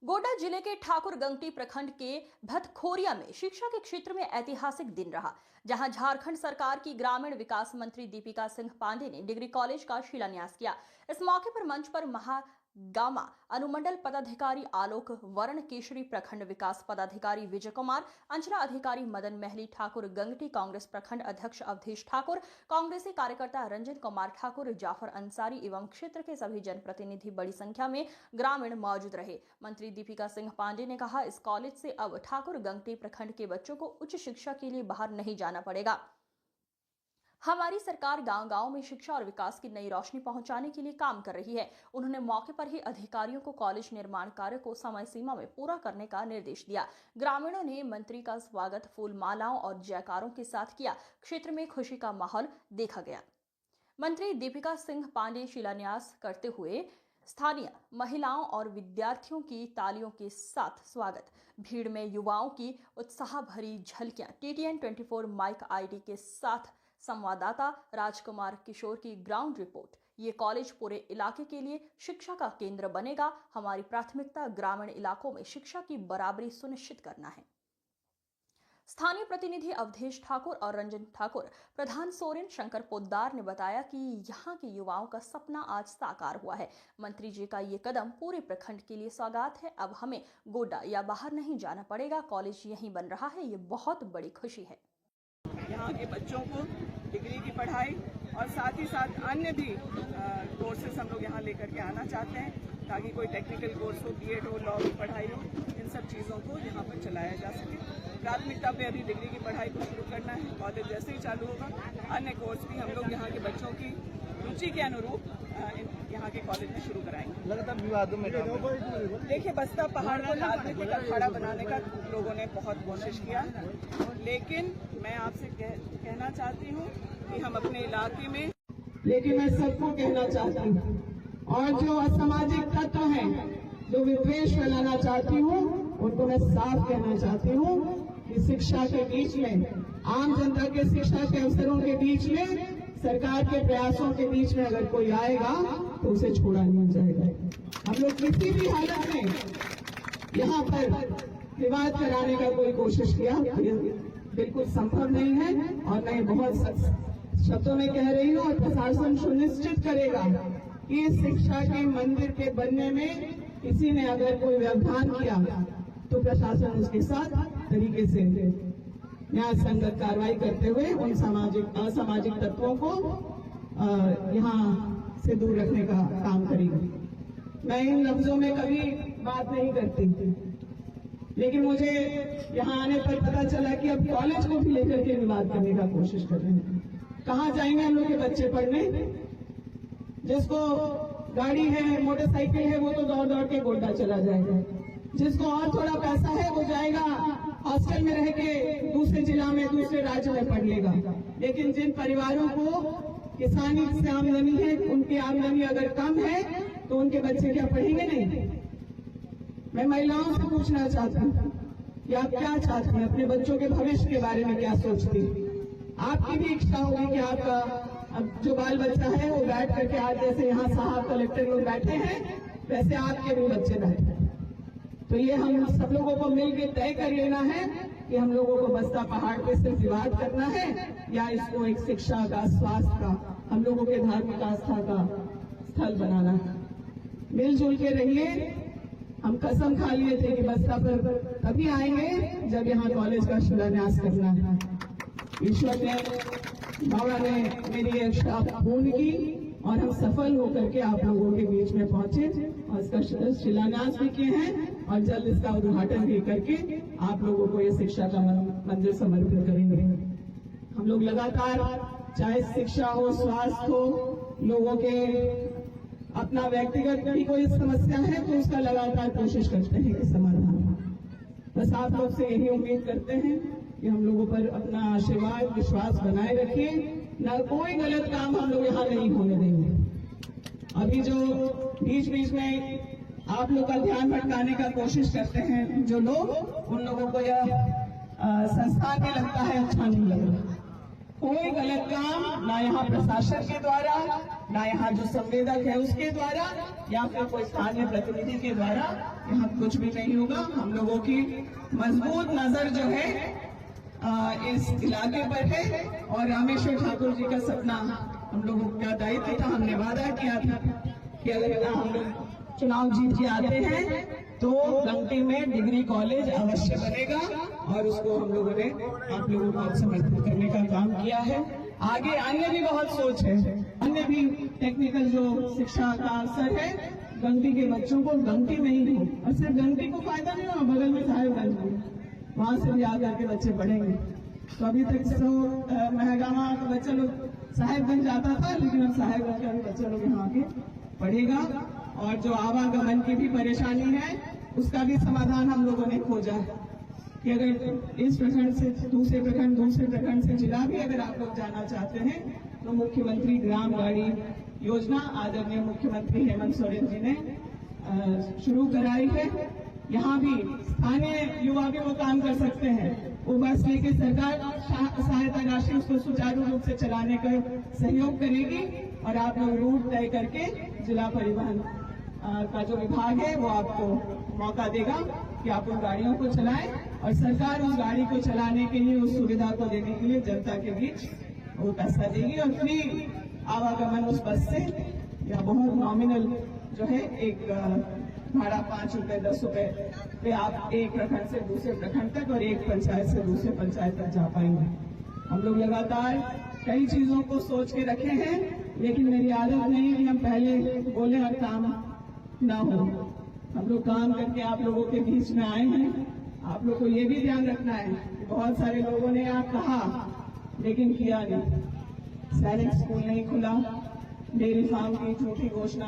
गोड्डा जिले के ठाकुरगंगटी प्रखंड के भतखोरिया में शिक्षा के क्षेत्र में ऐतिहासिक दिन रहा, जहां झारखंड सरकार की ग्रामीण विकास मंत्री दीपिका सिंह पांडे ने डिग्री कॉलेज का शिलान्यास किया। इस मौके पर मंच पर महागामा अनुमंडल पदाधिकारी आलोक वर्ण केशरी, प्रखंड विकास पदाधिकारी विजय कुमार, अंचला अधिकारी मदन महली, ठाकुरगंगटी कांग्रेस प्रखंड अध्यक्ष अवधेश ठाकुर, कांग्रेसी कार्यकर्ता रंजन कुमार ठाकुर, जाफर अंसारी एवं क्षेत्र के सभी जनप्रतिनिधि बड़ी संख्या में ग्रामीण मौजूद रहे। मंत्री दीपिका सिंह पांडे ने कहा, इस कॉलेज से अब ठाकुरगंगटी प्रखंड के बच्चों को उच्च शिक्षा के लिए बाहर नहीं जाना पड़ेगा। हमारी सरकार गांव-गांव में शिक्षा और विकास की नई रोशनी पहुंचाने के लिए काम कर रही है। उन्होंने मौके पर ही अधिकारियों को कॉलेज निर्माण कार्य को समय सीमा में पूरा करने का निर्देश दिया। ग्रामीणों ने मंत्री का स्वागत फूल मालाओं और जयकारों के साथ किया। क्षेत्र में खुशी का माहौल देखा गया। मंत्री दीपिका सिंह पांडे शिलान्यास करते हुए स्थानीय महिलाओं और विद्यार्थियों की तालियों के साथ स्वागत। भीड़ में युवाओं की उत्साह भरी झलकियां। TTN 24 माइक ID के साथ संवाददाता राजकुमार किशोर की ग्राउंड रिपोर्ट। ये कॉलेज पूरे इलाके के लिए शिक्षा का केंद्र बनेगा। हमारी प्राथमिकता ग्रामीण इलाकों में शिक्षा की बराबरी सुनिश्चित करना है। स्थानीय प्रतिनिधि अवधेश ठाकुर और रंजन ठाकुर, प्रधान सोरेन शंकर पोद्दार ने बताया कि यहां के युवाओं का सपना आज साकार हुआ है। मंत्री जी का ये कदम पूरे प्रखंड के लिए सौगात है। अब हमें गोड्डा या बाहर नहीं जाना पड़ेगा, कॉलेज यहीं बन रहा है। ये बहुत बड़ी खुशी है। यहाँ के बच्चों को डिग्री की पढ़ाई और साथ ही साथ अन्य भी कोर्सेस हम लोग यहाँ लेकर के आना चाहते हैं, ताकि कोई टेक्निकल कोर्स हो, BEd हो, लॉ की पढ़ाई हो, इन सब चीज़ों को यहाँ पर चलाया जा सके। प्राथमिकता पे अभी डिग्री की पढ़ाई को शुरू करना है। कॉलेज जैसे ही चालू होगा, अन्य कोर्स भी हम लोग यहाँ के बच्चों की रुचि के अनुरूप यहाँ के कॉलेज में शुरू कराएंगे। लगातार विवादों में देखिए, बस्ता पहाड़ को राजनीतिक अखाड़ा बनाने का लोगों ने बहुत कोशिश किया, लेकिन मैं आपसे कहना चाहती हूँ कि हम अपने इलाके में, लेकिन मैं सबको कहना चाहती हूँ, और जो असामाजिक तत्व हैं, जो विद्वेष फैलाना चाहती हूँ, उनको मैं साफ कहना चाहती हूँ कि शिक्षा के बीच में, आम जनता के शिक्षा के अवसरों के बीच में, सरकार के प्रयासों के बीच में अगर कोई आएगा तो उसे छोड़ा नहीं जाएगा। हम लोग किसी भी हालत में यहाँ पर विवाद कराने का कोई कोशिश किया बिल्कुल संभव नहीं है, और मैं बहुत शब्दों में कह रही हूँ, और प्रशासन सुनिश्चित करेगा कि शिक्षा के मंदिर के बनने में किसी ने अगर कोई व्यवधान किया तो प्रशासन उसके साथ तरीके से न्याय संगत कार्रवाई करते हुए उन असामाजिक तत्वों को यहाँ से दूर रखने का काम करेगी। मैं इन लफ्जों में कभी बात नहीं करती, लेकिन मुझे यहाँ आने पर पता चला कि अब कॉलेज को भी लेकर के विवाद करने का कोशिश कर रहे हैं। कहाँ जाएंगे हम लोग के बच्चे पढ़ने? जिसको गाड़ी है, मोटरसाइकिल है, वो तो दौड़ दौड़ के गोड्डा चला जाएगा। जिसको और थोड़ा पैसा है, वो जाएगा हॉस्टल में रह के दूसरे जिला में, दूसरे राज्य में पढ़ लेगा। लेकिन जिन परिवारों को किसानी से आमदनी है, उनकी आमदनी अगर कम है तो उनके बच्चे क्या पढ़ेंगे? नहीं। मैं महिलाओं से पूछना चाहती हूँ कि आप क्या चाहती हैं, अपने बच्चों के भविष्य के बारे में क्या सोचती हैं? आपकी भी इच्छा होगी कि आपका अब जो बाल बच्चा है वो बैठ करके, आज जैसे यहाँ साहब कलेक्टर लोग बैठे हैं, वैसे आपके भी बच्चे बैठे। तो ये हम सब लोगों को मिलकर तय कर लेना है कि हम लोगों को बस्ता पहाड़ पे सिर्फ विवाद करना है, या इसको एक शिक्षा का, स्वास्थ्य का, हम लोगों के धार्मिक आस्था का स्थल बनाना है। मिलजुल के रहिए। हम कसम खा लिए थे कि बस्ता पर तभी आएंगे जब यहाँ कॉलेज का शिलान्यास करना है। ईश्वर ने, बाबा ने मेरी इच्छा पूर्ण की और हम सफल होकर के आप लोगों के बीच में पहुंचे और इसका शिलान्यास भी किए हैं, और जल्द इसका उद्घाटन भी करके आप लोगों को ये शिक्षा का मंदिर समर्पित करेंगे। हम लोग लगातार, चाहे शिक्षा हो, स्वास्थ्य हो, लोगों के अपना व्यक्तिगत भी कोई समस्या है तो उसका लगातार कोशिश करते हैं कि समाधान हो। बस आप लोग से यही उम्मीद करते हैं कि हम लोगों पर अपना आशीर्वाद, विश्वास बनाए रखिए। न कोई गलत काम हम लोग यहाँ नहीं होने देंगे। अभी जो बीच बीच में आप लोग का ध्यान भटकाने का कोशिश करते हैं जो लोग, उन लोगों को यह संस्थान में लगता है अच्छा नहीं लग रहा। कोई गलत काम ना यहाँ प्रशासन के द्वारा, ना यहाँ जो संवेदक है उसके द्वारा या फिर कोई स्थानीय प्रतिनिधि के द्वारा यहाँ कुछ भी नहीं होगा। हम लोगों की मजबूत नजर जो है इस इलाके पर है और रामेश्वर ठाकुर जी का सपना हम लोगों का दायित्व था। हमने वादा किया था कि अगर हम लोग चुनाव जीत के आते हैं तो गंगटी में डिग्री कॉलेज अवश्य बनेगा और उसको हम लोगों ने आप लोगों को समर्पित करने का काम किया है। आगे अन्य भी बहुत सोच है, अन्य भी टेक्निकल जो शिक्षा का अवसर है गंगटी के बच्चों को गंगटी में ही हो, और सिर्फ गंगटी को फायदा नहीं हो, बगल में साहेबगंज में वहां से भी आकर के बच्चे पढ़ेंगे। तो अभी तक महगामा का बच्चा लोग साहेबगंज जाता था, लेकिन अब साहेबगंज का भी बच्चा लोग यहाँ आके पढ़ेगा। और जो आवागमन की भी परेशानी है उसका भी समाधान हम लोगों ने खोजा है कि अगर इस प्रखंड से दूसरे प्रखंड से जिला भी अगर आप लोग जाना चाहते हैं तो मुख्यमंत्री ग्राम गाड़ी योजना आदरणीय मुख्यमंत्री हेमंत सोरेन जी ने शुरू कराई है। यहाँ भी स्थानीय युवा भी वो काम कर सकते हैं। वो बस लेके सरकार सहायता राशि उसको सुचारू रूप से चलाने का सहयोग करेगी और आप लोग रूट तय करके जिला परिवहन का जो विभाग है वो आपको मौका देगा कि आप उन गाड़ियों को चलाएं और सरकार उस गाड़ी को चलाने के लिए उस सुविधा को देने के लिए जनता के बीच वो पैसा देगी और फ्री आवागमन उस बस से या बहुत नॉमिनल जो है एक भाड़ा 5 रुपए 10 रुपए पे आप एक प्रखंड से दूसरे प्रखंड तक और एक पंचायत से दूसरे पंचायत तक जा पाएंगे। हम लोग लगातार कई चीजों को सोच के रखे हैं, लेकिन मेरी आदत नहीं है कि हम पहले बोले और काम ना हो। हम लोग काम करके आप लोगों के बीच में आए हैं। आप लोग को ये भी ध्यान रखना है कि बहुत सारे लोगों ने यहाँ कहा लेकिन किया नहीं। सैनिक स्कूल नहीं खुला, डेयरी फार्म की झूठी घोषणा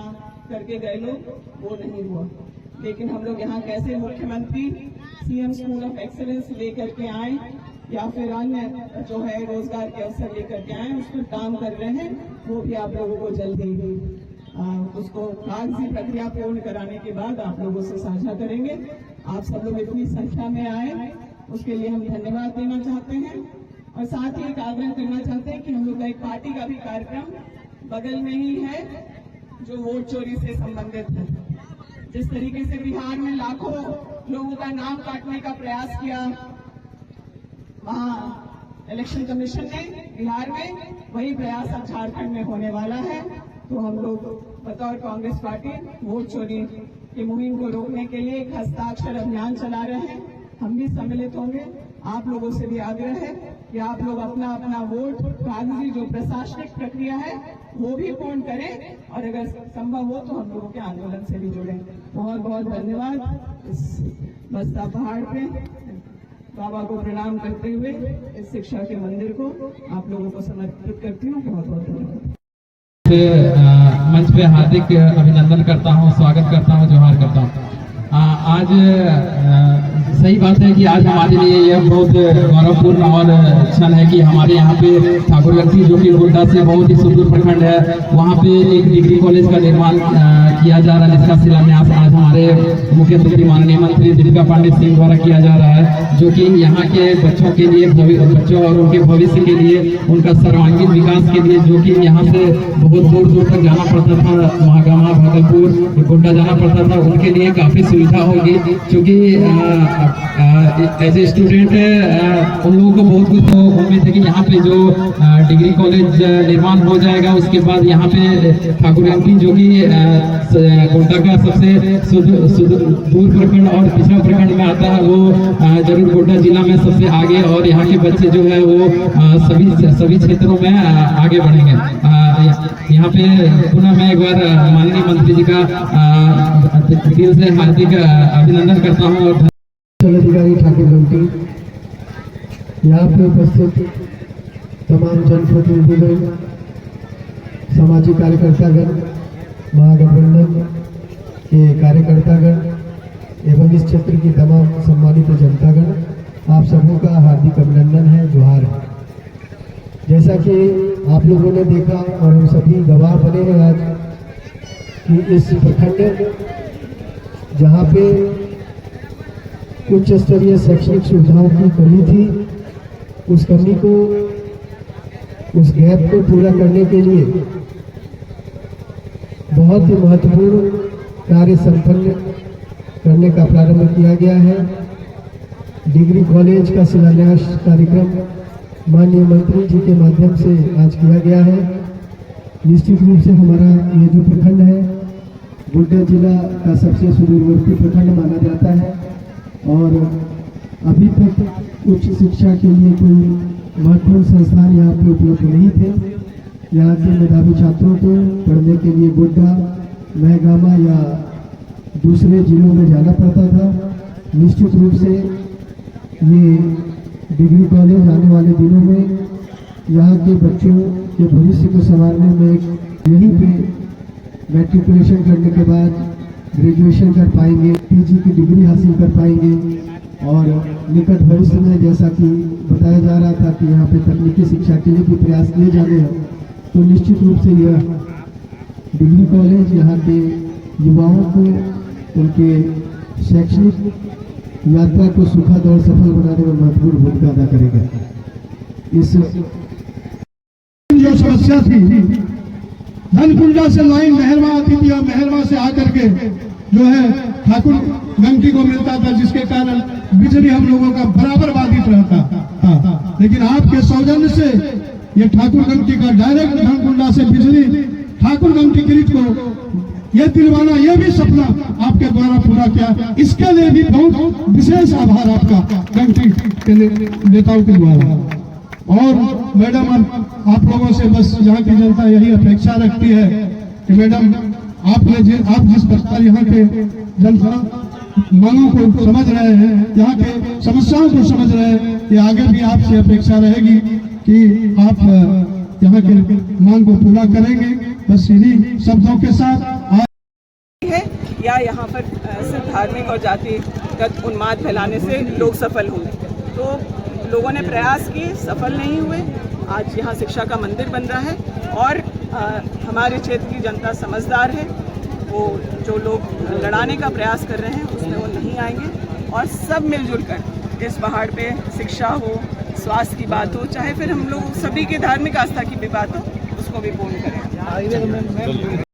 करके गए लोग, वो नहीं हुआ। लेकिन हम लोग यहाँ कैसे मुख्यमंत्री सीएम स्कूल ऑफ एक्सीलेंस लेकर के आए या फिर अन्य जो है रोजगार के अवसर लेकर के आए, उस पर काम कर रहे हैं। वो भी आप लोगों को जल्दी उसको कागजी प्रक्रिया पूर्ण कराने के बाद आप लोगों से साझा करेंगे। आप सब लोग इतनी संख्या में आए उसके लिए हम धन्यवाद देना चाहते हैं और साथ ही एक आग्रह करना चाहते हैं कि हम लोग का एक पार्टी का भी कार्यक्रम बगल में ही है जो वोट चोरी से संबंधित है। जिस तरीके से बिहार में लाखों लोगों का नाम काटने का प्रयास किया वहां इलेक्शन कमीशन ने बिहार में, वही प्रयास अब झारखंड में होने वाला है। तो हम लोग बतौर कांग्रेस पार्टी वोट चोरी की मुहिम को रोकने के लिए एक हस्ताक्षर अभियान चला रहे हैं। हम भी सम्मिलित होंगे। आप लोगों से भी आग्रह है कि आप लोग अपना अपना वोट कागजी जो प्रशासनिक प्रक्रिया है वो भी पूर्ण करें और अगर संभव हो तो हम लोगों के आंदोलन से भी जुड़ें। बहुत बहुत धन्यवाद। इस बस्ता पहाड़ पे बाबा को प्रणाम करते हुए इस शिक्षा के मंदिर को आप लोगों को समर्पित करती हूँ। बहुत बहुत धन्यवाद। मंच पे हार्दिक अभिनंदन करता हूँ, स्वागत करता हूँ, जोहार करता हूँ। आज सही बात है कि आज हमारे लिए यह बहुत गौरवपूर्ण और क्षण है कि हमारे यहाँ पे ठाकुरगंज जो कि गोड्डा से बहुत ही सुदूर प्रखंड है, वहाँ पे एक डिग्री कॉलेज का निर्माण किया जा रहा है, जिसका शिलान्यास आज हमारे मुख्यमंत्री माननीय मंत्री दीपिका पांडे सिंह द्वारा किया जा रहा है, जो कि यहाँ के बच्चों के लिए, बच्चों और उनके भविष्य के लिए, उनका सर्वांगीण विकास के लिए, जो कि यहाँ से बहुत दूर दूर तक जाना पड़ता था, महागामा, भागलपुर, गोड्डा जाना पड़ता था, उनके लिए काफी सुविधा होगी। क्योंकि एज ए स्टूडेंट उन लोगों को बहुत कुछ उम्मीद है कि यहाँ पे जो डिग्री कॉलेज निर्माण हो जाएगा, उसके बाद यहाँ पे ठाकुरगंज जो कि गोड्डा का सबसे दूर प्रखंड और पिछड़ा प्रखंड में आता है, वो जरूर गोड्डा जिला में सबसे आगे, और यहाँ के बच्चे जो है वो सभी क्षेत्रों में आगे बढ़ेंगे। यहाँ पे पुनः मैं एक बार माननीय मंत्री जी का दिल से हार्दिक अभिनंदन करता हूँ। और अधिकारी ठाकुरगंज, यहाँ पे उपस्थित तमाम जनप्रतिनिधिगण, सामाजिक कार्यकर्तागण, महागठबंधन के कार्यकर्तागण एवं इस क्षेत्र की तमाम सम्मानित जनतागण, आप सबों का हार्दिक अभिनंदन है, जोहार है। जैसा कि आप लोगों ने देखा और हम सभी गवाह बने हैं आज कि इस प्रखंड जहाँ पे उच्च स्तरीय शैक्षणिक सुविधाओं की कमी थी, उस कमी को, उस गैप को पूरा करने के लिए बहुत ही महत्वपूर्ण कार्य संपन्न करने का प्रारंभ किया गया है। डिग्री कॉलेज का शिलान्यास कार्यक्रम माननीय मंत्री जी के माध्यम से आज किया गया है। निश्चित रूप से हमारा ये जो प्रखंड है गोड्डा जिला का सबसे सुदूरवर्ती प्रखंड माना जाता है और अभी तक उच्च शिक्षा के लिए कोई महत्वपूर्ण संस्थान यहाँ पे उपलब्ध नहीं थे। यहाँ के मेधावी छात्रों को पढ़ने के लिए गोड्डा, महगामा या दूसरे जिलों में जाना पड़ता था। निश्चित रूप से ये डिग्री कॉलेज आने वाले दिनों में यहाँ के बच्चों के भविष्य को संवारने में यहीं पे मैट्रिकुलेशन करने के बाद ग्रेजुएशन कर पाएंगे, पीजी की डिग्री हासिल कर पाएंगे और निकट भविष्य में जैसा कि बताया जा रहा था कि यहाँ पे तकनीकी शिक्षा के लिए भी प्रयास किए जा रहे हैं, तो निश्चित रूप से यह डिग्री कॉलेज यहाँ के युवाओं को उनके शैक्षणिक यात्रा को सुखद और सफल बनाने में महत्वपूर्ण भूमिका अदा करेगा। इस जो समस्या थी धनकुंडा से लाइन मेहरवा आती थी और मेहरवा से आकर के जो है ठाकुर गंगटी को मिलता था, जिसके कारण बिजली हम लोगों का बराबर बाधित रहता था। लेकिन आपके सौजन्य से ये ठाकुर गंगटी का डायरेक्ट धनकुंडा से बिजली ठाकुर गंगटी गिरिज को ये दिलवाना, ये भी सपना आपके द्वारा पूरा किया। इसके लिए भी बहुत विशेष आभार आपका गंगटी के नेताओं के द्वारा। और मैडम आप लोगों से बस यहाँ की जनता यही अपेक्षा रखती है कि मैडम आप जिस प्रकार यहाँ के जनता मांगों को समझ रहे हैं, यहाँ के समस्याओं को समझ रहे हैं, ये आगे भी आपसे अपेक्षा रहेगी कि आप यहाँ के मांग को पूरा करेंगे। बस इन्हीं शब्दों के साथ है या यहाँ पर सिर्फ धार्मिक और जातिगत उन्माद फैलाने से लोग सफल होंगे। तो लोगों ने प्रयास किए, सफल नहीं हुए। आज यहाँ शिक्षा का मंदिर बन रहा है और हमारे क्षेत्र की जनता समझदार है। वो जो लोग लड़ाने का प्रयास कर रहे हैं उसमें वो नहीं आएंगे और सब मिलजुल कर इस पहाड़ पे शिक्षा हो, स्वास्थ्य की बात हो, चाहे फिर हम लोग सभी के धार्मिक आस्था की भी बात हो, उसको भी पूर्ण करें।